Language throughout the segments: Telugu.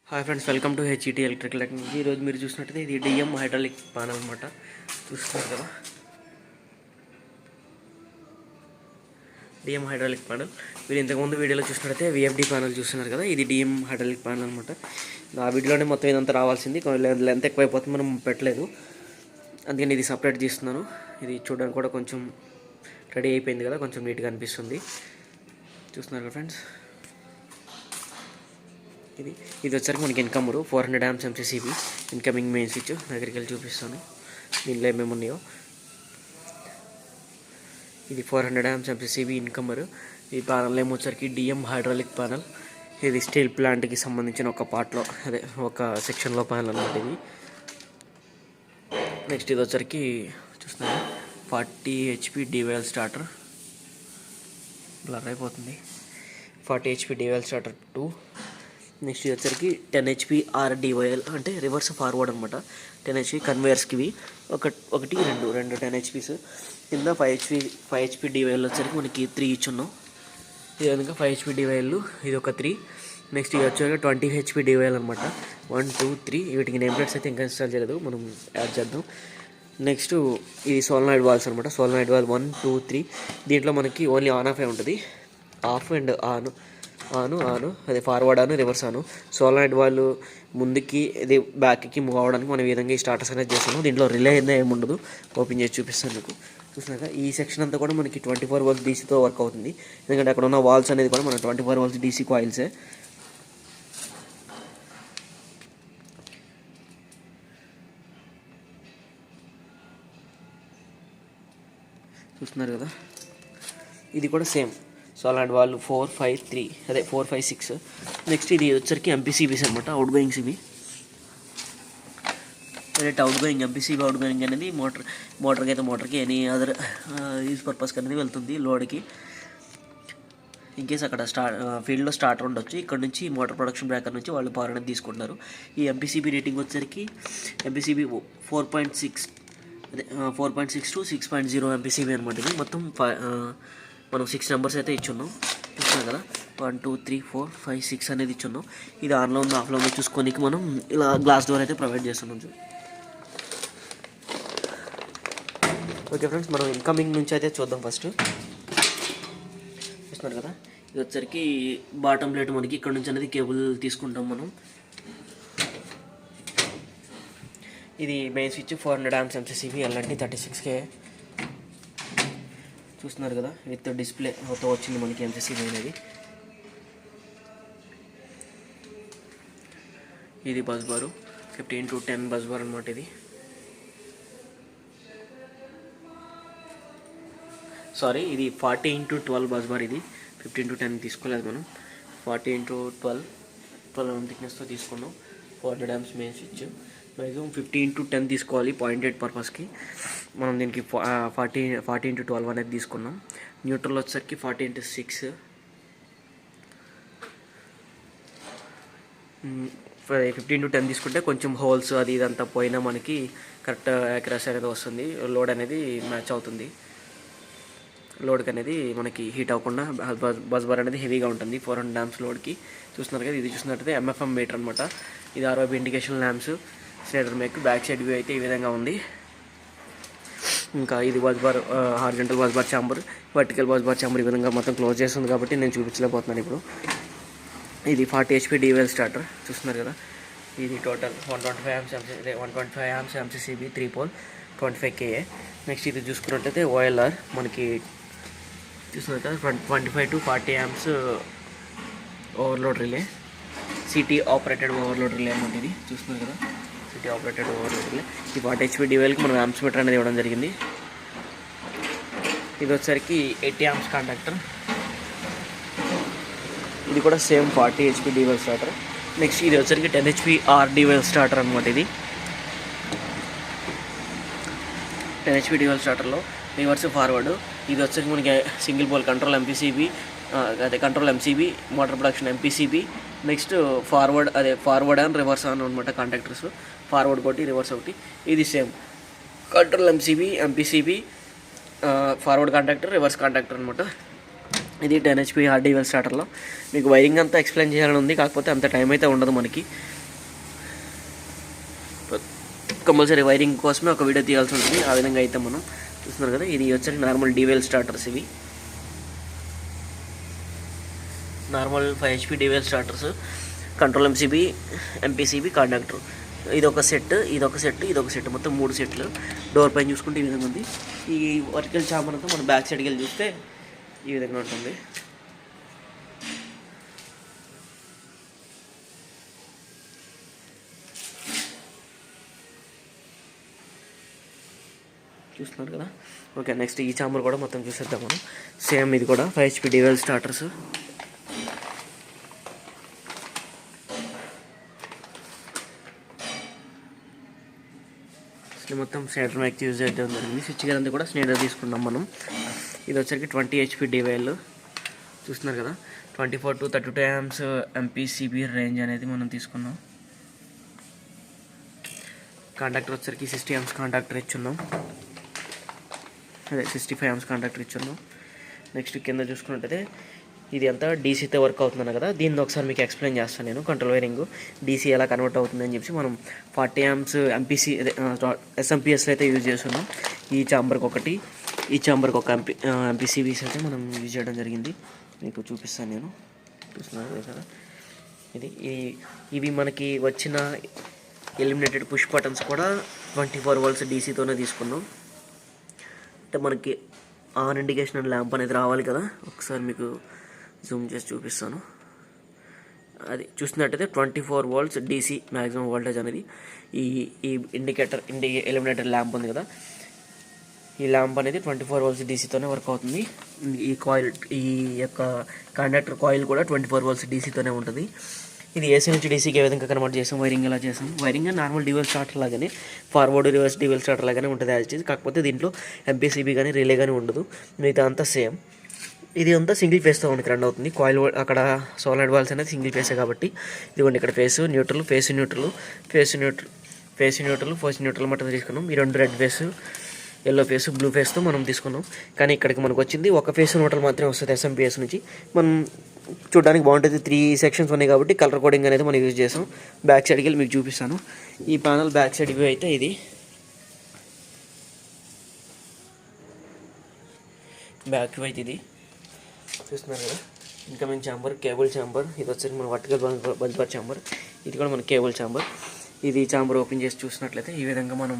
Hi friends, welcome to H.E.T electrical technology. ఈరోజు మీరు చూసినట్టయితే ఇది డిఎం హైడ్రాలిక్ ప్యానల్ అనమాట. చూస్తున్నారు కదా, డిఎం హైడ్రాలిక్ ప్యానల్. మీరు ఇంతకుముందు వీడియోలో చూసినట్టయితే విఎఫ్డి ప్యానల్ చూస్తున్నారు కదా, ఇది డిఎం హైడ్రాలిక్ ప్యానల్ అనమాట. ఆ వీడియోలోనే మొత్తం ఇదంతా రావాల్సింది, లెంత్ ఎక్కువైపోతుంది, మనం పెట్టలేదు, అందుకని ఇది సపరేట్ తీస్తున్నాను. ఇది చూడడానికి కూడా కొంచెం రెడీ అయిపోయింది కదా, కొంచెం నీట్గా అనిపిస్తుంది. చూస్తున్నారు కదా ఫ్రెండ్స్, ఇది వచ్చరికి మనకి ఇన్కమరు 400 amps MCCB incoming main switch. దగ్గరికి వెళ్ళి చూపిస్తాను దీనిలో ఏమేమి ఉన్నాయో. ఇది 400 amps MCCB ఇన్కమరు. ఈ ప్యానల్ ఏమొచ్చరికి డిఎం హైడ్రాలిక్ ప్యానల్. ఇది స్టీల్ ప్లాంట్కి సంబంధించిన ఒక పార్ట్లో, అదే ఒక సెక్షన్లో ప్యానల్ అనమాట ఇది. నెక్స్ట్ ఇది వచ్చరికి చూస్తున్నాను 40 HP డివైల్ స్టార్టర్. బ్లర్ అయిపోతుంది. 40 HP డివైల్ స్టార్టర్ 2. నెక్స్ట్ ఇది వచ్చరికి 10 HP RDYL అంటే రివర్స్ ఫార్వర్డ్ అనమాట. 10 HP కన్వేయర్స్కి ఒకటి రెండు 10 HPs కింద 5 HP డివైల్ వచ్చరికి మనకి 3 ఇచ్చున్నాం. ఈ విధంగా 5 HP డివైల్, ఇది ఒక 3. నెక్స్ట్ ఇది వచ్చాక 20 HP డివైల్ అనమాట. 1 2 3. వీటికి నేమ్ ప్లేట్స్ అయితే ఇంకా ఇన్స్టాల్ చేయలేదు, మనం యాడ్ చేద్దాం. నెక్స్ట్ ఇది సోలనాయిడ్ వాల్స్ అనమాట. Solenoid wall 1 2 3. దీంట్లో మనకి ఓన్లీ ఆన్ ఆఫ్ ఉంటుంది, ఆఫ్ అండ్ ఆను అదే ఫార్వర్డ్ ఆను, రివర్స్ ఆను. సోలనాయిడ్ వాళ్ళు ముందుకి ఇది బ్యాక్కి మూవ్ అవ్వడానికి మనం ఈ విధంగా ఈ స్టార్టర్స్ అనేది చేస్తాము. దీంట్లో రిలే అయితే ఏముండదు, ఓపెన్ చేసి చూపిస్తాను మీకు. చూసినాక ఈ సెక్షన్ అంతా కూడా మనకి 24 volts డీసీతో వర్క్ అవుతుంది, ఎందుకంటే అక్కడ ఉన్న వాల్స్ అనేది కూడా మన 24 volts డీసీ కాయిల్సే. చూస్తున్నారు కదా, ఇది కూడా సేమ్ సోలనాయిడ్ వాళ్ళు 4 5 3, అదే 4 5 6. నెక్స్ట్ ఇది వచ్చరికి ఎంపీసీబీస్ అనమాట, అవుట్ గోయింగ్స్ ఇవి. Direct out going MPCB out going అనేది మోటార్కి అయితే మోటార్కి ఎనీ అదర్ యూజ్ పర్పస్కి అనేది వెళ్తుంది లోడ్కి. ఇన్కేస్ అక్కడ ఫీల్డ్లో స్టార్టర్ ఉండొచ్చు, ఇక్కడ నుంచి మోటార్ ప్రొడక్షన్ బ్రేకర్ నుంచి వాళ్ళు పవర్ అనేది తీసుకుంటున్నారు. ఈ ఎంపీసీబీ రేటింగ్ వచ్చరికి ఎంపీసీబీ 4.6, అదే 4.6 to 6.0 ఎంపీసీబీ అనమాట. ఇది మొత్తం మనం 6 నెంబర్స్ అయితే ఇచ్చున్నాం. చూస్తున్నాం కదా, 1 2 3 4 5 6 అనేది ఇచ్చున్నాం. ఇది ఆన్లో ఉందో ఆఫ్లో ఉందో చూసుకోనికి మనం ఇలా గ్లాస్ డోర్ అయితే ప్రొవైడ్ చేస్తున్నాం. ఓకే ఫ్రెండ్స్, మనం ఇన్కమింగ్ నుంచి అయితే చూద్దాం. ఫస్ట్ చూస్తున్నారు కదా, ఇది వచ్చరికి బాటమ్ ప్లేట్. మనకి ఇక్కడ నుంచి అనేది కేబుల్ తీసుకుంటాం మనం. ఇది main switch 400 amps MCCB LNT 36K. చూస్తున్నారు కదా, విత్ డిస్ప్లే మొత్తం వచ్చింది మనకి ఎంసీసీబీ అనేది. ఇది bus bar 15 to 10 bus bar అనమాట. ఇది ఇది 40 into 12 బస్ బార్. ఇది 15 to 10 తీసుకోలేదు మనం, 40 into 12 థిక్నెస్తో తీసుకున్నాం. 400 amps main switch. Maximum 50 into 10 తీసుకోవాలి 0.8 పర్పస్కి. మనం దీనికి 40 into 12 అనేది తీసుకున్నాం. న్యూట్రల్ వచ్చేసరికి 40 into 6. 15 to 10 తీసుకుంటే కొంచెం హోల్స్ అది ఇదంతా పోయినా మనకి కరెక్ట్ యాక్యురసీ అనేది వస్తుంది, లోడ్ అనేది మ్యాచ్ అవుతుంది. లోడ్కి అనేది మనకి హీట్ అవ్వకుండా బస్ బార్ అనేది హెవీగా ఉంటుంది 400 amps లోడ్కి. చూస్తున్నారు కదా, ఇది చూసినట్టయితే MFM మీటర్ అనమాట. ఇది ROB indication lamps. Slider make back side view అయితే ఈ విధంగా ఉంది. ఇంకా ఇది bus bar, horizontal bus bar chamber, vertical bus bar chamber ఈ విధంగా మొత్తం క్లోజ్ చేస్తుంది కాబట్టి నేను చూపించలేకపోతున్నాను ఇప్పుడు. ఇది 40 HP డివైల్ స్టార్టర్. చూస్తున్నారు కదా, ఇది total 125 amps MCCB 3 pole 25 KA. Next ఇది చూసుకున్నట్లయితే OLR మనకి చూస్తున్నారు కదా, 25 to 40 amps overload relay, city operated overload relay అనమాట. ఇది చూస్తున్నారు కదా, సిటీ ఆపరేటెడ్ ఓవర్లోడ్ రిలే. ఈ 40 HP డివైల్కి మనం యాంప్స్ మీటర్ అనేది ఇవ్వడం జరిగింది. ఇది వచ్చేసరికి 80 amps కాంటాక్టర్. ఇది కూడా సేమ్ 40 HP డివైల్ స్టార్టర్. నెక్స్ట్ ఇది వచ్చేసరికి 10 HP RDYL స్టార్టర్ అనమాట. ఇది 10 HP డివైల్ స్టార్టర్లో రివర్స్ ఫార్వర్డ్. ఇది వచ్చేసరికి మనకి సింగిల్ పోల్ కంట్రోల్ ఎంపీసీబీ, అదే control MCB, motor production MPCB. Next forward and reverse on అనమాట కాంటాక్టర్స్. ఫార్వర్డ్ ఒకటి, రివర్స్ ఒకటి. ఇది same control MCB, MPCB, forward contactor, reverse contactor అనమాట. ఇది 10 HP RDYL స్టార్టర్లో. మీకు వైరింగ్ అంతా ఎక్స్ప్లెయిన్ చేయాలని ఉంది, కాకపోతే అంత టైం అయితే ఉండదు మనకి. కంపల్సరీ వైరింగ్ కోసమే ఒక వీడియో తీయాల్సి ఉంటుంది. ఆ విధంగా అయితే మనం చూస్తున్నారు కదా. ఇది వచ్చరికి నార్మల్ డీవెల్ స్టార్టర్స్, ఇవి normal 5 HP DOL starters, control MCB, MPCB, contactor. ఇదొక సెట్, ఇదొక సెట్, ఇదొక సెట్, మొత్తం 3 సెట్లు. డోర్ పైన చూసుకుంటే ఈ విధంగా ఉంది. ఈ వర్టికల్ చాంబర్ అంతా మనం బ్యాక్ సైడ్కి వెళ్ళి చూస్తే ఈ విధంగా ఉంటుంది. చూస్తున్నారు కదా. ఓకే, నెక్స్ట్ ఈ చాంబర్ కూడా మొత్తం చూసేద్దాం మనం. సేమ్ ఇది కూడా 5 HP డీవెల్ స్టార్టర్స్. మొత్తం స్నేడర్ మ్యాక్ యూజ్ చేయడం జరిగింది. స్విచ్ గేర్ అంతా కూడా స్నేడర్ తీసుకున్నాం మనం. ఇది వచ్చరికి 20 HP డీవెల్ చూస్తున్నారు కదా. 24 to 32 amps ఎంపీసీబీ రేంజ్ అనేది మనం తీసుకున్నాం. కాంటాక్టర్ వచ్చరికి 60 amps కాంటాక్టర్ ఇచ్చున్నాం, అదే 65 amps కాంటాక్టర్ ఇచ్చున్నాం. నెక్స్ట్ కింద చూసుకున్నట్టయితే ఇది అంతా డీసీతో వర్క్ అవుతుందన్న కదా. దీన్ని ఒకసారి మీకు ఎక్స్ప్లెయిన్ చేస్తాను నేను. కంట్రోల్ వైరింగ్ డీసీ ఎలా కన్వర్ట్ అవుతుందని చెప్పి మనం 40 amps ఎంపీసీ అదే ఎస్ఎంపిఎస్లో అయితే యూజ్ చేస్తున్నాం. ఈ చాంబర్కి ఒకటి, ఈ చాంబర్కి ఒక ఎంపీసీబీస్ అయితే మనం యూజ్ చేయడం జరిగింది. మీకు చూపిస్తాను నేను. చూస్తున్నారు కదా. ఇవి మనకి వచ్చిన ఎలిమినేటెడ్ పుష్ బటన్స్ కూడా 24 volts డీసీతోనే తీసుకున్నాం. అంటే మనకి ఆన్ ఇండికేషన్ ల్యాంప్ అనేది రావాలి కదా. ఒకసారి మీకు జూమ్ చేసి చూపిస్తాను. అది చూసినట్టయితే 24 volts డీసీ మ్యాక్సిమం వోల్టేజ్ అనేది ఈ ఎలిమినేటర్ ల్యాంప్ ఉంది కదా. ఈ ల్యాంప్ అనేది 24 volts డీసీతోనే వర్క్ అవుతుంది. ఈ యొక్క కండక్టర్ కాయిల్ కూడా 24 volts డీసీతోనే ఉంటుంది. ఇది ఏసీ నుంచి డీసీకి ఏ విధంగా కన్వర్ట్ చేసాం, వైరింగ్ ఎలా చేసాం. వైరింగ్ నార్మల్ డీవెల్ స్టార్టర్ లాగానే, ఫార్వర్డ్ రివర్స్ డీవెల్ స్టార్టర్ లాగానే ఉంటుంది యాజ్ ఇట్ ఈజ్. కాకపోతే దీంట్లో ఎంపీసీబీ కానీ రిలే కానీ ఉండదు. మిగతా అంతా సేమ్. ఇది అంతా సింగిల్ ఫేస్తో మనకి రన్ అవుతుంది. కాయిల్ అక్కడ సోలార్ వాల్స్ అనేది సింగిల్ ఫేసే కాబట్టి ఇదిగోండి ఇక్కడ phase neutral, phase neutral, phase neutral, phase neutral, phase neutral మటన్ తీసుకున్నాం. ఈ 2 red phase, yellow phase, blue ఫేస్తో మనం తీసుకున్నాం. కానీ ఇక్కడికి మనకు వచ్చింది ఒక ఫేస్ న్యూట్రల్ మాత్రమే వస్తుంది ఎస్ఎంపిఎస్ నుంచి. మనం చూడడానికి బాగుంటుంది. 3 sections ఉన్నాయి కాబట్టి కలర్ కోడింగ్ అనేది మనం యూజ్ చేసాం. బ్యాక్ సైడ్కి వెళ్ళి మీకు చూపిస్తాను. ఈ ప్యానల్ బ్యాక్ సైడ్ వ్యూ అయితే ఇది బ్యాక్ వ్యూ అయితే ఇది చూస్తున్నారు కదా. Incoming chamber, cable chamber. ఇది వచ్చేసి మన వర్టికల్ బల్బర్ ఛాంబర్. ఇది కూడా మన కేబుల్ ఛాంబర్. ఇది ఛాంబర్ ఓపెన్ చేసి చూసినట్లయితే ఈ విధంగా మనం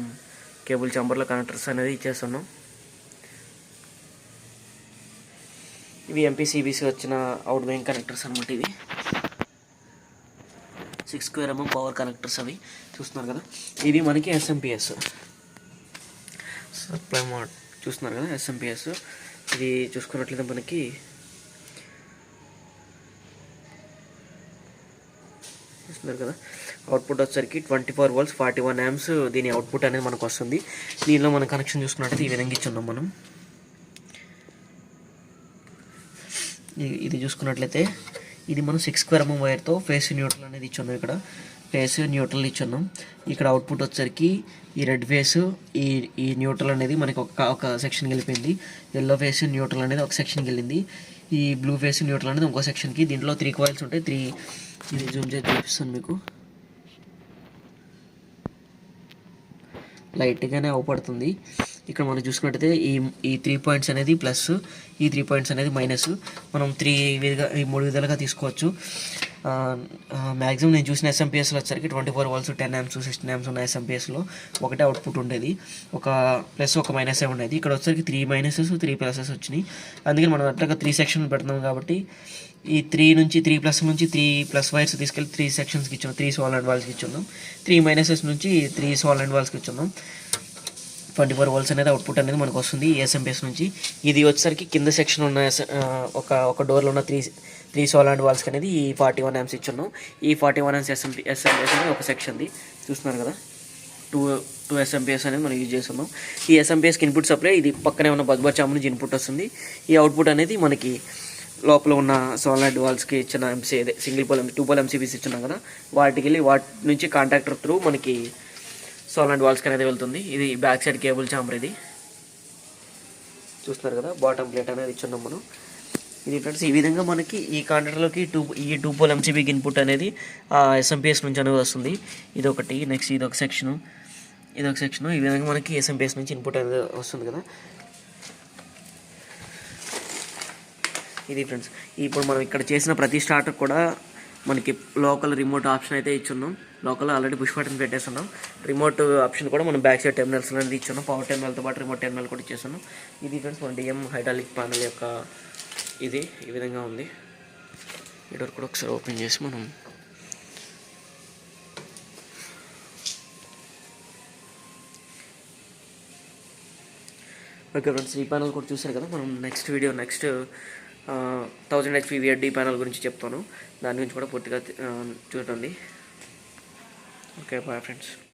కేబుల్ ఛాంబర్లో కనెక్టర్స్ అనేది ఇచ్చేస్తున్నాం. ఇవి ఎంపీసీబీసీ వచ్చిన అవుట్ గోయింగ్ కనెక్టర్స్ అనమాట. ఇవి 6 square mm పవర్ కనెక్టర్స్ అవి చూస్తున్నారు కదా. ఇవి మనకి ఎస్ఎంపిఎస్ సప్లై మోడ్ చూస్తున్నారు కదా. ఎస్ఎంపిఎస్ ఇది చూసుకున్నట్లయితే మనకి చూస్తున్నారు కదా. అవుట్పుట్ వచ్చేసరికి 24 volts 41 amps దీని అవుట్పుట్ అనేది మనకు వస్తుంది. దీనిలో మన కనెక్షన్ చూసుకున్నట్టయితే ఈ విధంగా ఇచ్చున్నాం మనం. ఇది చూసుకున్నట్లయితే ఇది మనం 6 square mm వైర్తో ఫేస్ న్యూట్రల్ అనేది ఇచ్చున్నాం. ఇక్కడ ఫేస్ న్యూట్రల్ ఇచ్చున్నాం. ఇక్కడ అవుట్పుట్ వచ్చేసరికి ఈ రెడ్ ఫేస్, ఈ న్యూట్రల్ అనేది మనకి ఒక సెక్షన్కి వెళ్ళిపోయింది. ఎల్లో ఫేస్ న్యూట్రల్ అనేది ఒక సెక్షన్కి వెళ్ళింది. ఈ బ్లూ ఫేస్ న్యూట్రల్ అనేది ఇంకో సెక్షన్కి. దీంట్లో 3 coils ఉంటాయి. ఇది జూమ్ చేసి చూపిస్తాను మీకు. లైట్గానే అవపడుతుంది. ఇక్కడ మనం చూసుకున్నట్టయితే ఈ 3 points అనేది ప్లస్, ఈ 3 points అనేది మైనస్. మనం 3 విధాలుగా తీసుకోవచ్చు. మ్యాక్సిమం నేను చూసిన ఎస్ఎంపిఎస్లో వచ్చరికి 24 volts 10 amps 16 amps ఉన్న ఎస్ఎంపిఎస్లో ఒకటే అవుట్పుట్ ఉండేది. ఒక ప్లస్ ఒక మైనస్ ఉండేది. ఇక్కడ వచ్చరికి 3 minuses 3 pluses వచ్చినాయి. అందుకని మనం అట్లాగా 3 sections పెడుతున్నాం కాబట్టి ఈ 3 నుంచి 3 నుంచి 3+ వైర్స్ తీసుకెళ్ళి 3 sectionsకి ఇచ్చాం. 3 solid వాల్స్కి ఇచ్చున్నాం. 3 minuses నుంచి 3 solid వాల్స్కి ఇచ్చున్నాం. 24 volts అనేది అవుట్పుట్ అనేది మనకు వస్తుంది ఎస్ఎంపిఎస్ నుంచి. ఇది వచ్చేసరికి కింద సెక్షన్ ఉన్న ఒక డోర్లో ఉన్న 3 solid వాల్స్కి అనేది ఈ 41 amps ఇచ్చున్నాం. ఈ 41 amps ఎస్ఎంపిఎస్ అనేది ఒక సెక్షన్ది చూస్తున్నారు కదా. 2 ఎస్ఎంపిఎస్ అనేది మనం యూజ్ చేస్తున్నాం. ఈ ఎస్ఎంపిఎస్కి ఇన్పుట్ సప్లై ఇది పక్కనే ఉన్న బల్బర్ ఛాంబర్ నుంచి ఇన్పుట్ వస్తుంది. ఈ అవుట్పుట్ అనేది మనకి లోపల ఉన్న సోలాయిడ్ వాల్స్కి ఇచ్చిన ఎంసీ అదే సింగిల్ పోల్ 2 pole ఎంసీబీస్ ఇచ్చున్నాం కదా. వాటి నుంచి కాంటాక్టర్ త్రూ మనకి సోలాయిడ్ వాల్స్కి అనేది వెళ్తుంది. ఇది బ్యాక్ సైడ్ కేబుల్ ఛాంబర్. ఇది చూస్తున్నారు కదా. బాటమ్ ప్లేట్ అనేది ఇచ్చున్నాం మనం. ఇది ఫ్రెండ్స్ ఈ విధంగా మనకి ఈ కాంటాక్టర్లోకి 2 pole ఎంసీబీకి ఇన్పుట్ అనేది ఎస్ఎంపిఎస్ నుంచి అనేది వస్తుంది. ఇది ఒకటి. నెక్స్ట్ ఇది ఒక సెక్షను. ఇదొక సెక్షన్. ఈ విధంగా మనకి ఏఎస్ఎం బేస్ నుంచి ఇన్పుట్ అనేది వస్తుంది కదా. ఇది ఫ్రెండ్స్, ఇప్పుడు మనం ఇక్కడ చేసిన ప్రతి స్టార్టర్ కూడా మనకి లోకల్ రిమోట్ ఆప్షన్ అయితే ఇచ్చున్నాం. లోకల్ ఆల్రెడీ పుష్ బటన్ పెట్టేస్తున్నాం. రిమోట్ ఆప్షన్ కూడా మనం బ్యాక్ సైడ్ టెర్మినల్స్ అనేది ఇచ్చున్నాం. పవర్ టెర్మినల్తో పాటు రిమోట్ టెర్మినల్ కూడా ఇచ్చేస్తున్నాం. ఇది ఫ్రెండ్స్ మన డిఎం హైడ్రాలిక్ ప్యానల్ యొక్క ఇది ఈ విధంగా ఉంది. ఈ డోర్ కూడా ఒకసారి ఓపెన్ చేసి మనం ఓకే ఫ్రెండ్స్, ఈ ప్యానల్ కూడా చూసారు కదా. మనం నెక్స్ట్ 1000 HP VHD ప్యానల్ గురించి చెప్తాను. దాని గురించి కూడా పూర్తిగా చూడండి. Okay bye friends.